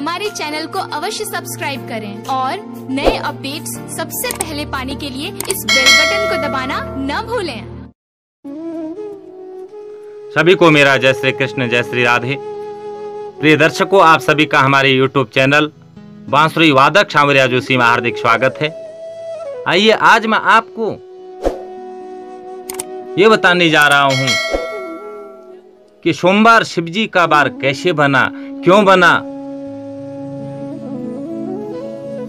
हमारे चैनल को अवश्य सब्सक्राइब करें और नए अपडेट्स सबसे पहले पाने के लिए इस बेल बटन को दबाना न भूलें। सभी को मेरा जय श्री कृष्ण, जय श्री राधे। प्रिय दर्शकों, आप सभी का हमारे YouTube चैनल बांसुरी वादक सांवरिया जोशी में हार्दिक स्वागत है। आइए आज मैं आपको ये बताने जा रहा हूं कि सोमवार शिवजी का वार कैसे बना, क्यों बना।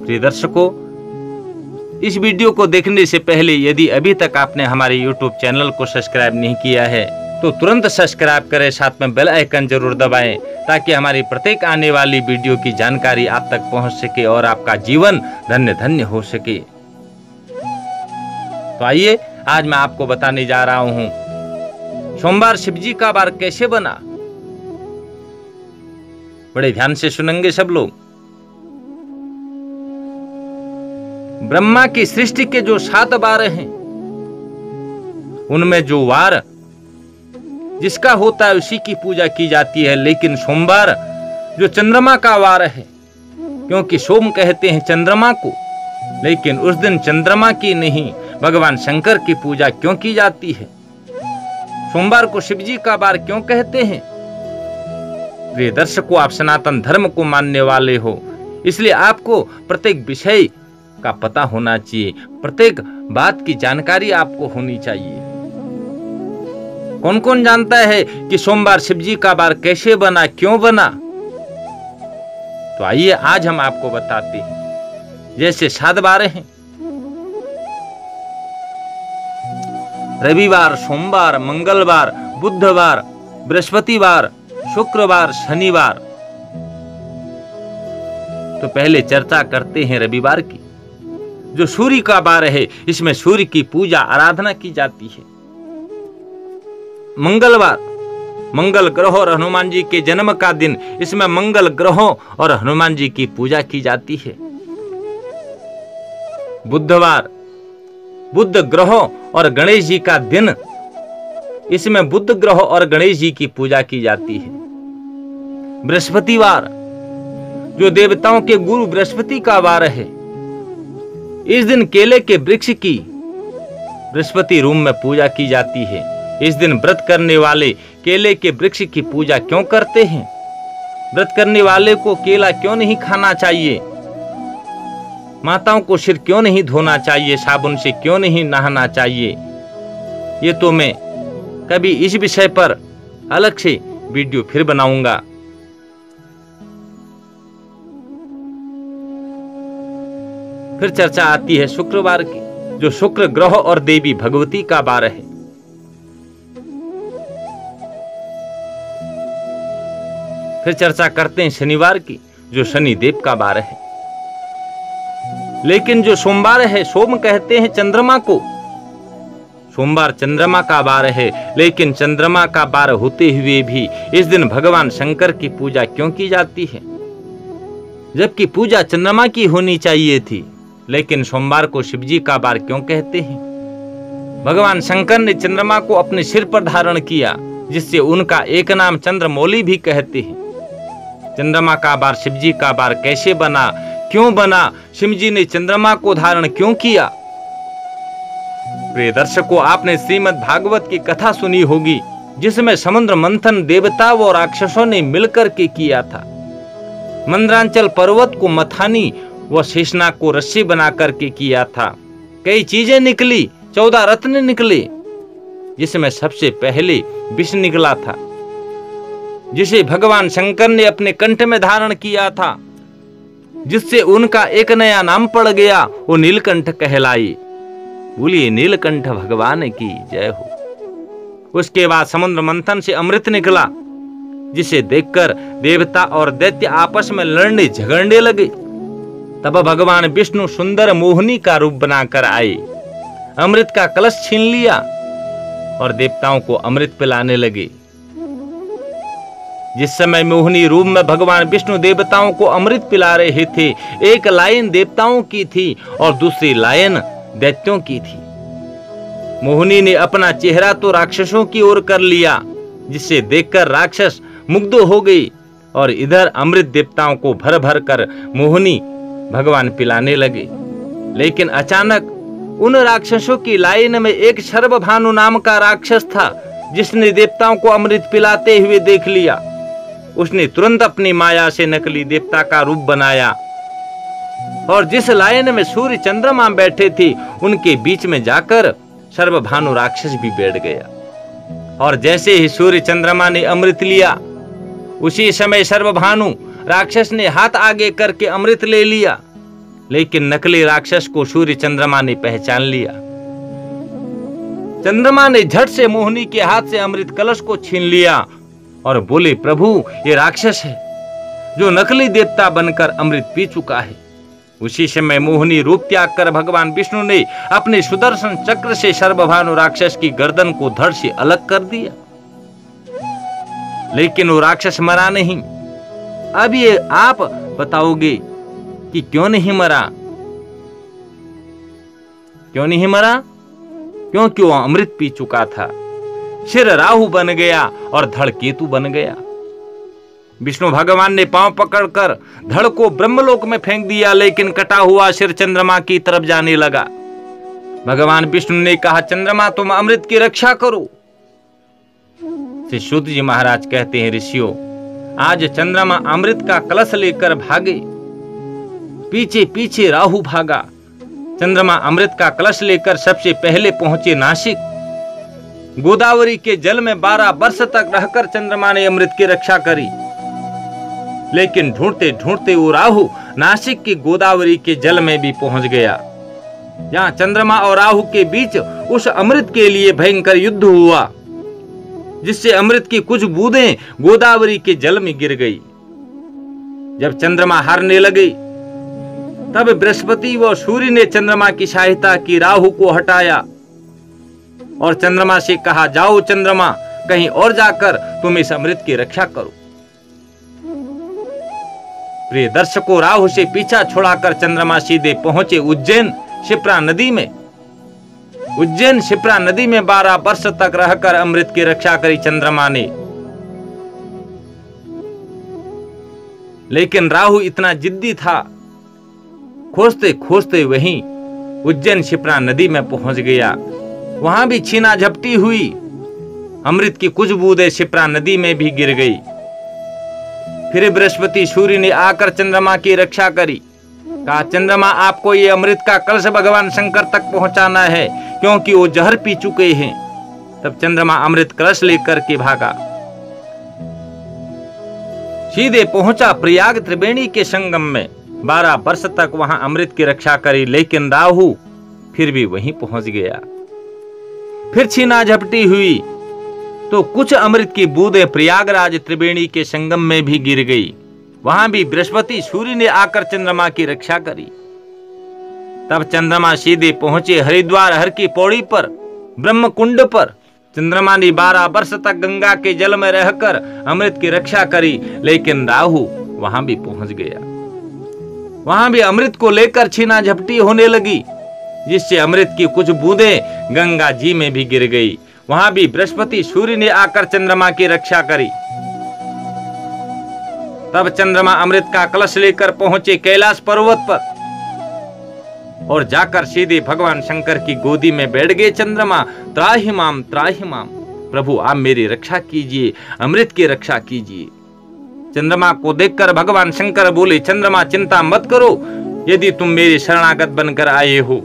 प्रिय दर्शकों, इस वीडियो को देखने से पहले यदि अभी तक आपने हमारे YouTube चैनल को सब्सक्राइब नहीं किया है तो तुरंत सब्सक्राइब करें, साथ में बेल आइकन जरूर दबाएं ताकि हमारी प्रत्येक आने वाली वीडियो की जानकारी आप तक पहुंच सके और आपका जीवन धन्य धन्य हो सके। तो आइए आज मैं आपको बताने जा रहा हूं सोमवार शिवजी का वार कैसे बना। बड़े ध्यान से सुनेंगे सब लोग। ब्रह्मा की सृष्टि के जो 7 वार हैं उनमें जो वार जिसका होता है उसी की पूजा की जाती है, लेकिन सोमवार जो चंद्रमा का वार है, क्योंकि सोम कहते हैं चंद्रमा को, लेकिन उस दिन चंद्रमा की नहीं भगवान शंकर की पूजा क्यों की जाती है? सोमवार को शिवजी का वार क्यों कहते हैं? प्रिय दर्शकों, आप सनातन धर्म को मानने वाले हो, इसलिए आपको प्रत्येक विषय का पता होना चाहिए, प्रत्येक बात की जानकारी आपको होनी चाहिए। कौन कौन जानता है कि सोमवार शिवजी का वार कैसे बना, क्यों बना? तो आइए आज हम आपको बताते हैं। जैसे 7 वार हैं, रविवार, सोमवार, मंगलवार, बुधवार, बृहस्पतिवार, शुक्रवार, शनिवार। तो पहले चर्चा करते हैं रविवार की, जो सूर्य का वार है। इसमें सूर्य की पूजा आराधना की जाती है। मंगलवार, मंगल ग्रह और हनुमान जी के जन्म का दिन, इसमें मंगल ग्रहों और हनुमान जी की पूजा की जाती है। बुधवार, बुध ग्रहों और गणेश जी का दिन, इसमें बुध ग्रह और गणेश जी की पूजा की जाती है। बृहस्पतिवार, जो देवताओं के गुरु बृहस्पति का वार है, इस दिन केले के वृक्ष की बृहस्पति रूम में पूजा की जाती है। इस दिन व्रत करने वाले केले के वृक्ष की पूजा क्यों करते हैं? व्रत करने वाले को केला क्यों नहीं खाना चाहिए? माताओं को सिर क्यों नहीं धोना चाहिए? साबुन से क्यों नहीं नहाना चाहिए? ये तो मैं कभी इस विषय पर अलग से वीडियो फिर बनाऊंगा। फिर चर्चा आती है शुक्रवार की, जो शुक्र ग्रह और देवी भगवती का वार है। फिर चर्चा करते हैं शनिवार की, जो शनि देव का वार है। लेकिन जो सोमवार है, सोम कहते हैं चंद्रमा को। सोमवार चंद्रमा का वार है, लेकिन चंद्रमा का वार होते हुए भी इस दिन भगवान शंकर की पूजा क्यों की जाती है? जबकि पूजा चंद्रमा की होनी चाहिए थी, लेकिन सोमवार को शिवजी का वार क्यों कहते हैं? भगवान शंकर ने चंद्रमा को अपने सिर पर धारण किया, जिससे उनका एक नाम चंद्रमौली भी कहते हैं। चंद्रमा का वार शिवजी का वार कैसे बना, क्यों बना? शिवजी ने चंद्रमा को धारण क्यों किया? प्रिय दर्शकों, आपने श्रीमद् भागवत की कथा सुनी होगी, जिसमें समुद्र मंथन देवता व राक्षसों ने मिलकर के किया था। मंदरांचल पर्वत को मथानी व शेषनाग को रस्सी बना करके किया था। कई चीजें निकली, 14 रत्न निकले, जिसमें सबसे पहले विष निकला था, जिसे भगवान शंकर ने अपने कंठ में धारण किया था, जिससे उनका एक नया नाम पड़ गया, वो नीलकंठ कहलाए। बोलिए नीलकंठ भगवान की जय हो। उसके बाद समुद्र मंथन से अमृत निकला, जिसे देखकर देवता और दैत्य आपस में लड़ने झगड़ने लगे। तब भगवान विष्णु सुंदर मोहिनी का रूप बनाकर आए, अमृत का कलश छीन लिया और देवताओं को अमृत पिलाने लगे। जिस समय मोहिनी रूप में भगवान विष्णु देवताओं को अमृत पिला रहे थे, एक लाइन देवताओं की थी और दूसरी लाइन दैत्यों की थी। मोहिनी ने अपना चेहरा तो राक्षसों की ओर कर लिया, जिसे देखकर राक्षस मुग्ध हो गई और इधर अमृत देवताओं को भर भर कर मोहिनी भगवान पिलाने लगे। लेकिन अचानक उन राक्षसों की लाइन में एक शर्वभानु नाम का राक्षस था, जिसने देवताओं को अमृत पिलाते हुए देख लिया। उसने तुरंत अपनी माया से नकली देवता का रूप बनाया और जिस लाइन में सूर्य चंद्रमा बैठे थे उनके बीच में जाकर सर्वभानु राक्षस भी बैठ गया। और जैसे ही सूर्य चंद्रमा ने अमृत लिया, उसी समय सर्वभानु राक्षस ने हाथ आगे करके अमृत ले लिया। लेकिन नकली राक्षस को सूर्य चंद्रमा ने पहचान लिया। चंद्रमा ने झट से मोहिनी के हाथ से अमृत कलश को छीन लिया और बोले, प्रभु ये राक्षस है जो नकली देवता बनकर अमृत पी चुका है। उसी समय मोहिनी रूप त्याग कर भगवान विष्णु ने अपने सुदर्शन चक्र से सर्वभानु राक्षस की गर्दन को धड़ से अलग कर दिया। लेकिन वो राक्षस मरा नहीं। अब ये आप बताओगे कि क्यों नहीं मरा? क्यों नहीं मरा? क्योंकि वो अमृत पी चुका था। सिर राहु बन गया और धड़ केतु बन गया। विष्णु भगवान ने पांव पकड़कर धड़ को ब्रह्मलोक में फेंक दिया, लेकिन कटा हुआ सिर चंद्रमा की तरफ जाने लगा। भगवान विष्णु ने कहा, चंद्रमा तुम अमृत की रक्षा करो। श्री सूत जी महाराज कहते हैं, ऋषियों आज चंद्रमा अमृत का कलश लेकर भागे। पीछे पीछे राहु भागा। चंद्रमा अमृत का कलश लेकर सबसे पहले पहुंचे नासिक। गोदावरी के जल में 12 वर्ष तक रहकर चंद्रमा ने अमृत की रक्षा करी। लेकिन ढूंढते ढूंढते वो राहु नासिक की गोदावरी के जल में भी पहुंच गया। यहाँ चंद्रमा और राहु के बीच उस अमृत के लिए भयंकर युद्ध हुआ, जिससे अमृत की कुछ बूंदें गोदावरी के जल में गिर गई। जब चंद्रमा हारने लगे, तब बृहस्पति व सूर्य ने चंद्रमा की सहायता की, राहु को हटाया और चंद्रमा से कहा, जाओ चंद्रमा, कहीं और जाकर तुम इस अमृत की रक्षा करो। प्रिय दर्शकों, राहु से पीछा छुड़ाकर चंद्रमा सीधे पहुंचे उज्जैन क्षिप्रा नदी में। उज्जैन क्षिप्रा नदी में 12 वर्ष तक रहकर अमृत की रक्षा करी चंद्रमा ने। लेकिन राहु इतना जिद्दी था, खोजते खोजते वहीं उज्जैन क्षिप्रा नदी में पहुंच गया। वहां भी छीना झपटी हुई। अमृत की कुछ बूंदें क्षिप्रा नदी में भी गिर गई। फिर बृहस्पति सूर्य ने आकर चंद्रमा की रक्षा करी। कहा, चंद्रमा आपको ये अमृत का कलश भगवान शंकर तक पहुंचाना है, क्योंकि वो जहर पी चुके हैं। तब चंद्रमा अमृत कलश लेकर के भागा, सीधे पहुंचा प्रयाग त्रिवेणी के संगम में। 12 वर्ष तक वहां अमृत की रक्षा करी, लेकिन राहु फिर भी वहीं पहुंच गया। फिर छीना झपटी हुई तो कुछ अमृत की बूंदें प्रयागराज त्रिवेणी के संगम में भी गिर गई। वहां भी बृहस्पति सूर्य ने आकर चंद्रमा की रक्षा करी। तब चंद्रमा सीधे पहुंचे हरिद्वार हर की पौड़ी पर, ब्रह्म कुंड पर। चंद्रमा ने 12 वर्ष तक गंगा के जल में रहकर अमृत की रक्षा करी, लेकिन राहु वहां भी पहुंच गया। वहां भी अमृत को लेकर छीना झपटी होने लगी, जिससे अमृत की कुछ बूंदें गंगा जी में भी गिर गई। वहां भी बृहस्पति सूर्य ने आकर चंद्रमा की रक्षा करी। तब चंद्रमा अमृत का कलश लेकर पहुंचे कैलाश पर्वत पर और जाकर सीधे भगवान शंकर की गोदी में बैठ गए। चंद्रमा, त्राहि माम, प्रभु आप मेरी रक्षा कीजिए, अमृत की रक्षा कीजिए। चंद्रमा को देखकर भगवान शंकर बोले, चंद्रमा चिंता मत करो, यदि तुम मेरे शरणागत बनकर आए हो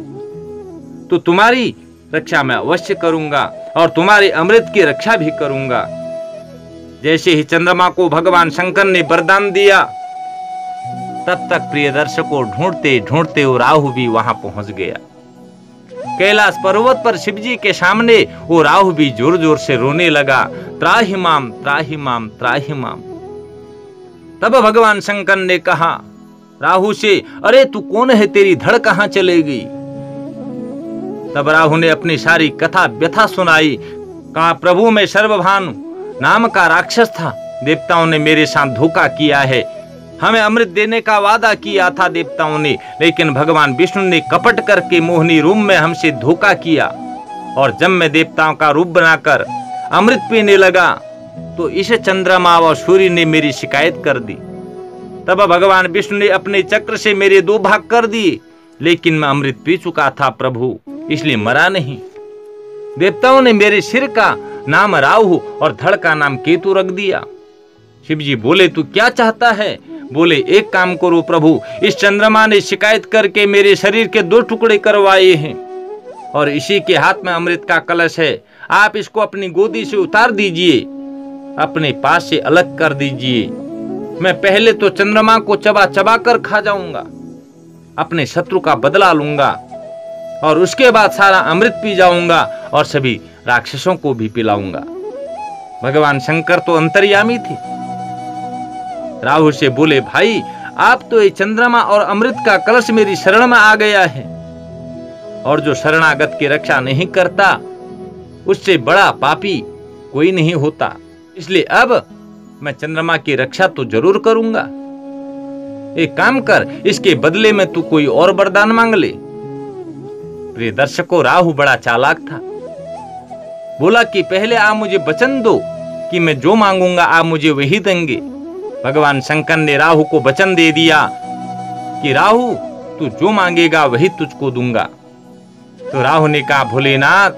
तो तुम्हारी रक्षा मैं अवश्य करूंगा और तुम्हारे अमृत की रक्षा भी करूंगा। जैसे ही चंद्रमा को भगवान शंकर ने वरदान दिया, तब तक प्रिय दर्शकों ढूंढते ढूंढते वो राहु भी वहां पहुंच गया। कैलाश पर्वत पर शिव जी के सामने वो राहु भी जोर जोर से रोने लगा, त्राहि माम, त्राहि माम, त्राहि माम। तब भगवान शंकर ने कहा राहु से, अरे तू कौन है, तेरी धड़ कहां चले गई? तब राहु ने अपनी सारी कथा व्यथा सुनाई। कहा, प्रभु मैं सर्वभानु नाम का राक्षस था, देवताओं ने मेरे साथ धोखा किया है। हमें अमृत देने का वादा किया था देवताओं ने, लेकिन भगवान विष्णु ने कपट करके मोहिनी रूप में हमसे धोखा किया। और जब मैं देवताओं का रूप बनाकर अमृत पीने लगा तो इस चंद्रमा व सूर्य ने मेरी शिकायत कर दी। तब भगवान विष्णु ने अपने चक्र से मेरे 2 भाग कर दिए, लेकिन मैं अमृत पी चुका था प्रभु, इसलिए मरा नहीं। देवताओं ने मेरे सिर का नाम राहु और धड़ का नाम केतु रख दिया। शिव जी बोले, तू क्या चाहता है? बोले, एक काम करो प्रभु, इस चंद्रमा ने शिकायत करके मेरे शरीर के 2 टुकड़े करवाए हैं और इसी के हाथ में अमृत का कलश है। आप इसको अपनी गोदी से उतार दीजिए, अपने पास से अलग कर दीजिए। मैं पहले तो चंद्रमा को चबा चबा कर खा जाऊंगा, अपने शत्रु का बदला लूंगा और उसके बाद सारा अमृत पी जाऊंगा और सभी राक्षसों को भी पिलाऊंगा। भगवान शंकर तो अंतर्यामी थे। राहु से बोले, भाई आप तो ये चंद्रमा और अमृत का कलश मेरी शरण में आ गया है और जो शरणागत की रक्षा नहीं करता उससे बड़ा पापी कोई नहीं होता, इसलिए अब मैं चंद्रमा की रक्षा तो जरूर करूंगा। एक काम कर, इसके बदले में तू कोई और वरदान मांग ले। प्रिय दर्शकों, राहु बड़ा चालाक था। बोला कि पहले आप मुझे वचन दो कि मैं जो मांगूंगा आप मुझे वही देंगे। भगवान शंकर ने राहु को वचन दे दिया कि राहु तू जो मांगेगा वही तुझको दूंगा। तो राहु ने कहा, भोलेनाथ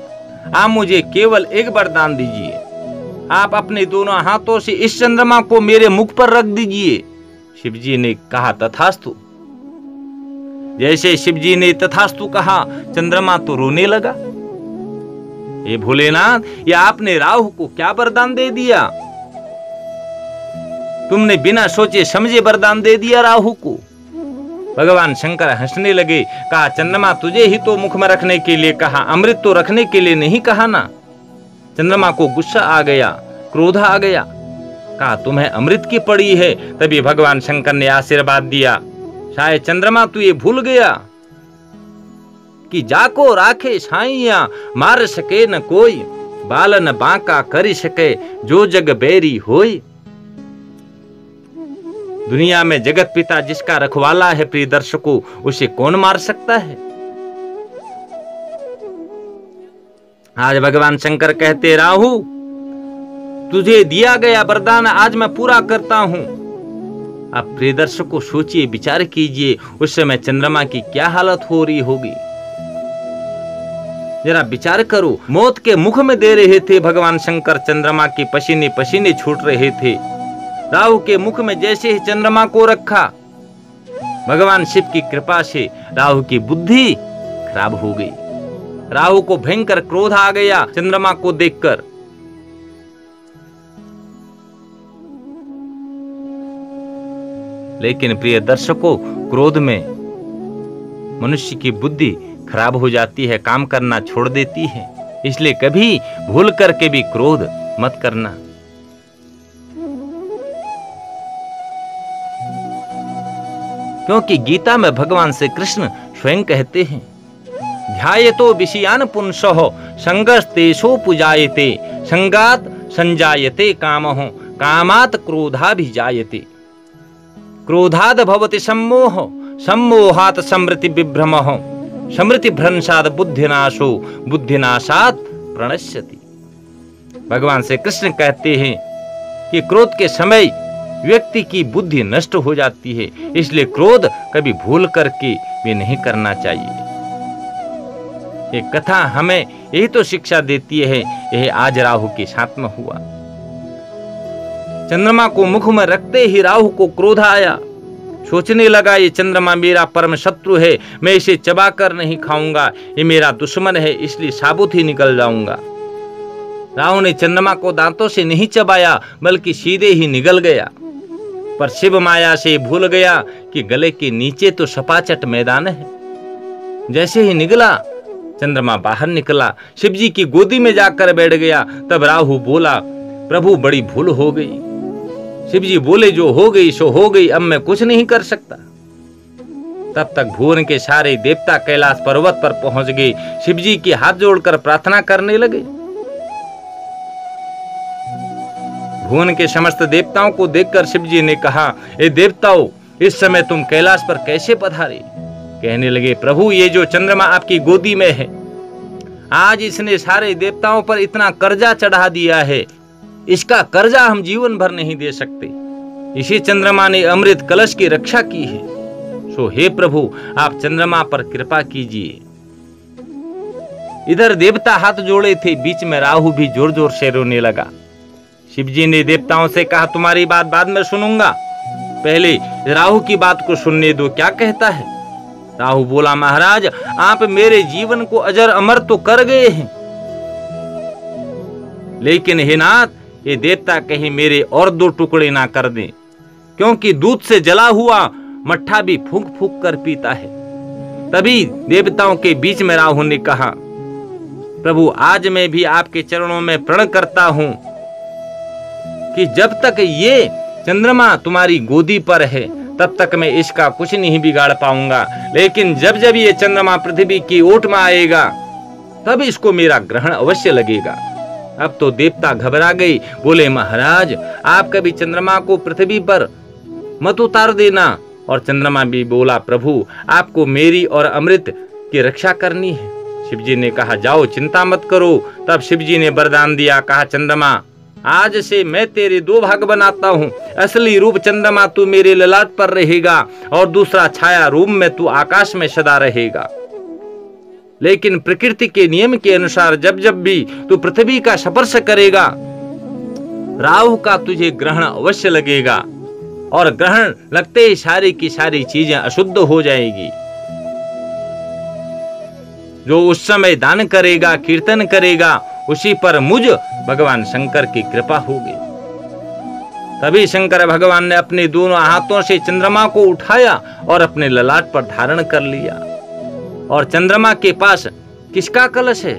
आप मुझे केवल एक वरदान दीजिए, आप अपने दोनों हाथों से इस चंद्रमा को मेरे मुख पर रख दीजिए। शिवजी ने कहा, तथास्तु। जैसे शिवजी ने तथास्तु कहा, चंद्रमा तो रोने लगा। ये भोलेनाथ, ये आपने राहु को क्या वरदान दे दिया? तुमने बिना सोचे समझे वरदान दे दिया राहु को। भगवान शंकर हंसने लगे, कहा, चंद्रमा तुझे ही तो मुख में रखने के लिए कहा, अमृत तो रखने के लिए नहीं कहा ना। चंद्रमा को गुस्सा आ गया, क्रोध आ गया, कहा तुम्हें अमृत की पड़ी है। तभी भगवान शंकर ने आशीर्वाद दिया, शायद चंद्रमा तू ये भूल गया कि जाको राखे साइया, मार सके न कोई, बालन बांका करी सके, जो जग बैरी होई। दुनिया में जगत पिता जिसका रखवाला है प्रिय दर्शकों, उसे कौन मार सकता है? आज भगवान शंकर कहते, राहु तुझे दिया गया वरदान आज मैं पूरा करता हूं। अब प्रिय दर्शकों सोचिए, विचार कीजिए, उस समय चंद्रमा की क्या हालत हो रही होगी। जरा विचार करो, मौत के मुख में दे रहे थे भगवान शंकर, चंद्रमा के पसीने पसीने छूट रहे थे। राहु के मुख में जैसे ही चंद्रमा को रखा, भगवान शिव की कृपा से राहु की बुद्धि खराब हो गई। राहु को भयंकर क्रोध आ गया चंद्रमा को देखकर। लेकिन प्रिय दर्शकों, क्रोध में मनुष्य की बुद्धि खराब हो जाती है, काम करना छोड़ देती है। इसलिए कभी भूल करके भी क्रोध मत करना। क्योंकि गीता में भगवान श्री कृष्ण स्वयं कहते हैं, ध्यायतो विषयान पुंसः संगस्तेषु पूजायते, संगात संजायते कामः, कामात् क्रोधाभिजायते, क्रोधाद् भवति सम्मोह, सम्मोहात् समृति विभ्रमः, समृति भ्रंशात् बुद्धिनाशो, बुद्धिनाशात् प्रणश्यति। भगवान श्री कृष्ण कहते हैं कि क्रोध के समय व्यक्ति की बुद्धि नष्ट हो जाती है, इसलिए क्रोध कभी भूल करके भी नहीं करना चाहिए। ये कथा हमें यही तो शिक्षा देती है। यह आज राहु के साथ में हुआ। चंद्रमा को मुख में रखते ही राहु को क्रोध आया। सोचने लगा, ये चंद्रमा मेरा परम शत्रु है, मैं इसे चबा कर नहीं खाऊंगा, ये मेरा दुश्मन है, इसलिए साबुत ही निकल जाऊंगा। राहु ने चंद्रमा को दांतों से नहीं चबाया, बल्कि सीधे ही निगल गया। पर शिव माया से भूल गया कि गले के नीचे तो सपाचट मैदान है। जैसे ही निकला, चंद्रमा बाहर निकला, शिव जी की गोदी में जाकर बैठ गया। तब राहु बोला, प्रभु बड़ी भूल हो गई। शिव जी बोले, जो हो गई सो हो गई, अब मैं कुछ नहीं कर सकता। तब तक भुवन के सारे देवता कैलाश पर्वत पर पहुंच गए, शिव जी के हाथ जोड़कर प्रार्थना करने लगे। भुवन के समस्त देवताओं को देखकर शिव जी ने कहा, ए देवताओं, इस समय तुम कैलाश पर कैसे पधारे? कहने लगे, प्रभु ये जो चंद्रमा आपकी गोदी में है, आज इसने सारे देवताओं पर इतना कर्जा चढ़ा दिया है, इसका कर्जा हम जीवन भर नहीं दे सकते। इसी चंद्रमा ने अमृत कलश की रक्षा की है। सो हे प्रभु, आप चंद्रमा पर कृपा कीजिए। इधर देवता हाथ जोड़े थे, बीच में राहु भी जोर जोर से रोने लगा। शिवजी ने देवताओं से कहा, तुम्हारी बात बाद में सुनूंगा, पहले राहु की बात को सुनने दो, क्या कहता है। राहु बोला, महाराज आप मेरे जीवन को अजर अमर तो कर गए हैं, लेकिन हे नाथ, ये देवता कहीं मेरे और 2 टुकड़े ना कर दें, क्योंकि दूध से जला हुआ मट्ठा भी फूंक फूंक कर पीता है। तभी देवताओं के बीच में राहु ने कहा, प्रभु आज मैं भी आपके चरणों में प्रण करता हूं कि जब तक ये चंद्रमा तुम्हारी गोदी पर है तब तक मैं इसका कुछ नहीं बिगाड़ पाऊंगा, लेकिन जब जब ये चंद्रमा पृथ्वी की ओट में आएगा तब इसको मेरा ग्रहण अवश्य लगेगा। अब तो देवता घबरा गई, बोले, महाराज आप कभी चंद्रमा को पृथ्वी पर मत उतार देना। और चंद्रमा भी बोला, प्रभु आपको मेरी और अमृत की रक्षा करनी है। शिवजी ने कहा, जाओ चिंता मत करो। तब शिवजी ने वरदान दिया, कहा, चंद्रमा आज से मैं तेरे 2 भाग बनाता हूँ। असली रूप चंद्रमा तू मेरे ललाट पर रहेगा और दूसरा छाया रूप में तू आकाश में सदा रहेगा। लेकिन प्रकृति के नियम के अनुसार जब जब भी तू पृथ्वी का स्पर्श करेगा, राहु का तुझे ग्रहण अवश्य लगेगा, और ग्रहण लगते ही सारी की सारी चीजें अशुद्ध हो जाएगी। जो उस समय दान करेगा, कीर्तन करेगा, उसी पर मुझ भगवान शंकर की कृपा होगी। तभी शंकर भगवान ने अपने दोनों हाथों से चंद्रमा को उठाया और अपने ललाट पर धारण कर लिया। और चंद्रमा के पास किसका कलश है?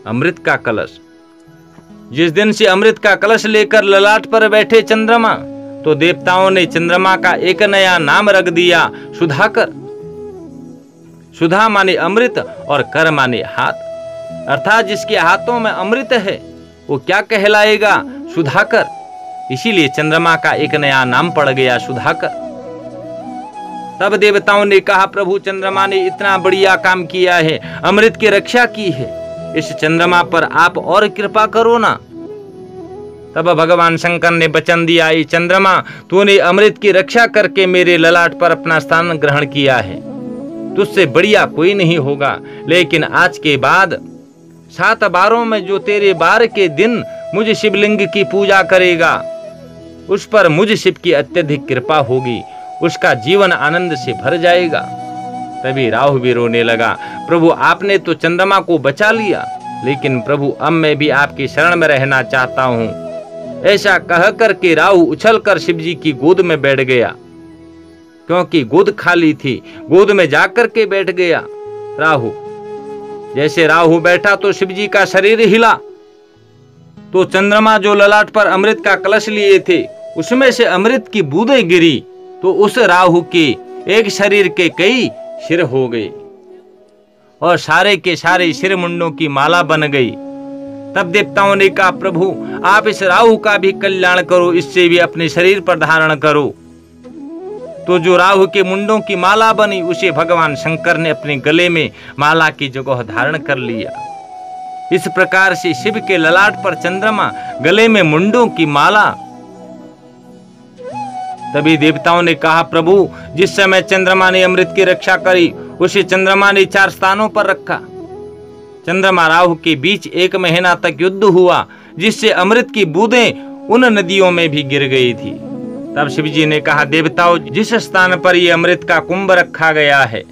अमृत का कलश। जिस दिन से अमृत का कलश लेकर ललाट पर बैठे चंद्रमा, तो देवताओं ने चंद्रमा का एक नया नाम रख दिया, सुधाकर। सुधा माने अमृत और कर माने हाथ, अर्थात जिसके हाथों में अमृत है वो क्या कहलाएगा? सुधाकर। इसीलिए चंद्रमा का एक नया नाम पड़ गया, सुधाकर। तब देवताओं ने कहा, प्रभु चंद्रमा ने इतना बढ़िया काम किया है, अमृत की रक्षा की है, इस चंद्रमा पर आप और कृपा करो ना। तब भगवान शंकर ने वचन दिया, ये चंद्रमा तूने अमृत की रक्षा करके मेरे ललाट पर अपना स्थान ग्रहण किया है, तुझसे बढ़िया कोई नहीं होगा। लेकिन आज के बाद 7 बारों में जो तेरे बार के दिन मुझ शिवलिंग की पूजा करेगा, उस पर मुझ शिव की अत्यधिक कृपा होगी, उसका जीवन आनंद से भर जाएगा। तभी राहु भी रोने लगा, प्रभु आपने तो चंद्रमा को बचा लिया, लेकिन प्रभु अब मैं भी आपकी शरण में रहना चाहता हूँ। ऐसा कह करके राहु उछलकर शिवजी की गोद में बैठ गया, क्योंकि गोद खाली थी। गोद में जाकर के बैठ गया राहु। जैसे राहु बैठा तो शिवजी का शरीर हिला, तो चंद्रमा जो ललाट पर अमृत का कलश लिए थे उसमें से अमृत की बूंदें गिरी, तो उस राहु के एक शरीर के कई सिर हो गए और सारे के सारे सिर मुंडों की माला बन गई। तब देवताओं ने कहा, प्रभु आप इस राहु का भी कल्याण करो, इससे भी अपने शरीर पर धारण करो। तो जो राहु के मुंडों की माला बनी, उसे भगवान शंकर ने अपने गले में माला की जगह धारण कर लिया। इस प्रकार से शिव के ललाट पर चंद्रमा, गले में मुंडों की माला। तभी देवताओं ने कहा, प्रभु जिस समय चंद्रमा ने अमृत की रक्षा करी, उसे चंद्रमा ने 4 स्थानों पर रखा। चंद्रमा राहु के बीच 1 महीना तक युद्ध हुआ, जिससे अमृत की बूंदें उन नदियों में भी गिर गई थी। तब शिवजी ने कहा, देवताओं जिस स्थान पर ये अमृत का कुंभ रखा गया है,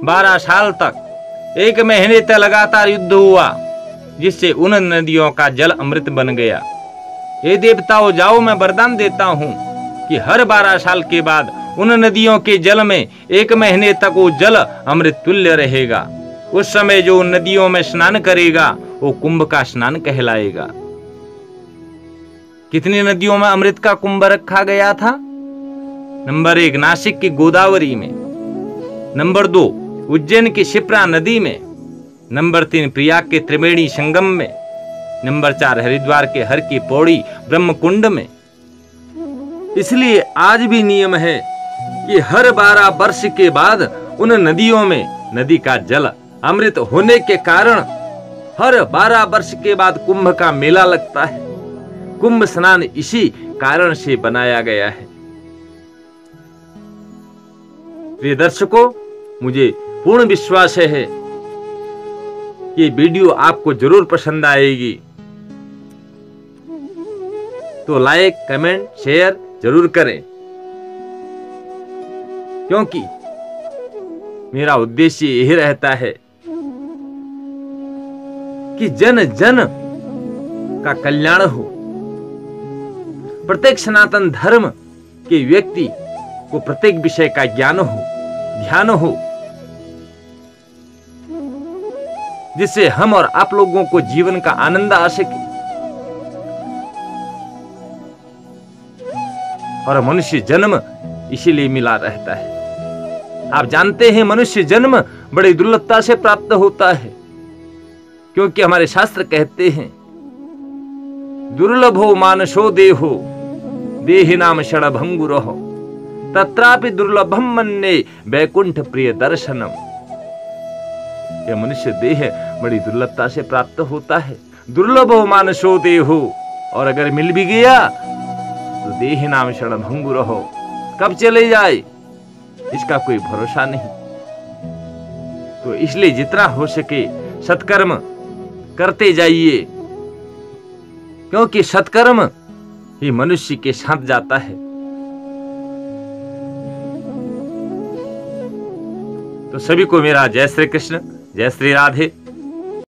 12 साल तक 1 महीने तक लगातार युद्ध हुआ, जिससे उन नदियों का जल अमृत बन गया। ये देवताओं जाओ, मैं वरदान देता हूँ कि हर 12 साल के बाद उन नदियों के जल में 1 महीने तक वो जल अमृत तुल्य रहेगा। उस समय जो उन नदियों में स्नान करेगा वो कुंभ का स्नान कहलाएगा। कितनी नदियों में अमृत का कुंभ रखा गया था? नंबर 1 नासिक की गोदावरी में, नंबर 2 उज्जैन की शिप्रा नदी में, नंबर 3 प्रयाग के त्रिवेणी संगम में, नंबर 4 हरिद्वार के हर की पौड़ी ब्रह्म कुंड में। इसलिए आज भी नियम है कि हर 12 वर्ष के बाद उन नदियों में नदी का जल अमृत होने के कारण हर 12 वर्ष के बाद कुंभ का मेला लगता है। कुंभ स्नान इसी कारण से बनाया गया है। प्रिय दर्शकों, मुझे पूर्ण विश्वास है कि वीडियो आपको जरूर पसंद आएगी। तो लाइक, कमेंट, शेयर जरूर करें, क्योंकि मेरा उद्देश्य यही रहता है कि जन जन का कल्याण हो। प्रत्येक सनातन धर्म के व्यक्ति को प्रत्येक विषय का ज्ञान हो, ध्यान हो, जिससे हम और आप लोगों को जीवन का आनंद आ सके। और मनुष्य जन्म इसीलिए मिला रहता है। आप जानते हैं, मनुष्य जन्म बड़ी दुर्लभता से प्राप्त होता है, क्योंकि हमारे शास्त्र कहते हैं, दुर्लभो मानसो देहो देहि नाम षडभंगुरहो तत्रापि दुर्लभम मन्ये वैकुंठ प्रिय दर्शनम। यह मनुष्य देह बड़ी दुर्लभता से प्राप्त होता है। दुर्लभो मानसो देहो, और अगर मिल भी गया तो देहि नाम षडभंगुरहो, कब चले जाए इसका कोई भरोसा नहीं। तो इसलिए जितना हो सके सत्कर्म करते जाइए, क्योंकि सत्कर्म ही मनुष्य के साथ जाता है। तो सभी को मेरा जय श्री कृष्ण, जय श्री राधे।